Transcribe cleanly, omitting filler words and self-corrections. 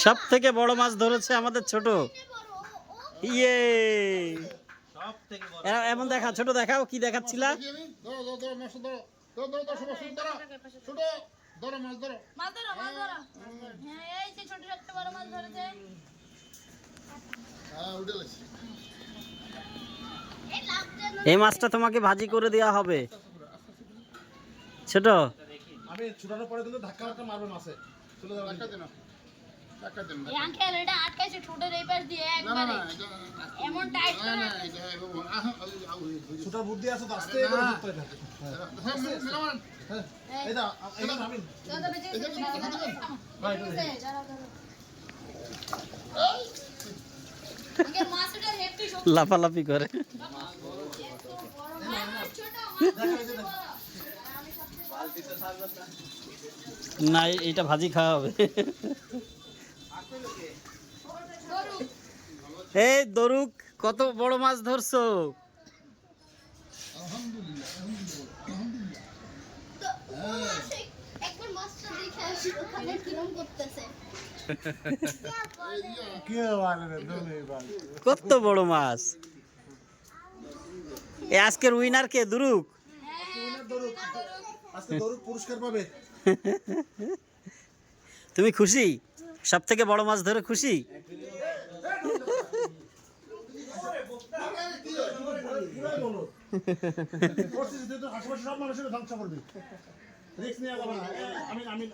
সব থেকে বড় মাছ ধরেছে আমাদের ছোট। ইয়ে এমন দেখা, ছোট দেখাও, কি দেখাচ্ছিলা? এই মাছটা তোমাকে ভাজি করে দেওয়া হবে ছোট। আমি ছোটার পরে কিন্তু ধাক্কা ধাক্কা মারবে মাছে। চলে যাবে, ধাক্কা দেন, ধাক্কা দেন। এই আঙ্কেল এটা আটকাইছে ঠোঁটের এই পাশ দিয়ে একবারে এমন টাইট করে। না এটা ছোটার বুদ্ধি আছে তো, আস্তে করে ধরতে হয়। হ্যাঁ মেলামান, হ্যাঁ এই দা আমি দাদা বেঁচে গেছে। ভাই আঙ্কেল মাছটা হেভি শক্ত। লাফালাফি করে। ছোট না এটা ভাজি খাওয়া হবে। এই দরুক, কত বড় মাছ ধরছো? একবার মাছটা দেখে আসি ওখানে কিরম করতেছে। কত বড় মাছ! এ আজকের উইনার কে? দরুক। আজকে দরুক পুরস্কার পাবে। তুমি খুশি? সব থেকে বড় মাছ ধরে খুশি? সব মানুষের ধ্বংস করবি, রিস্ক নেওয়া যাবে না। আমি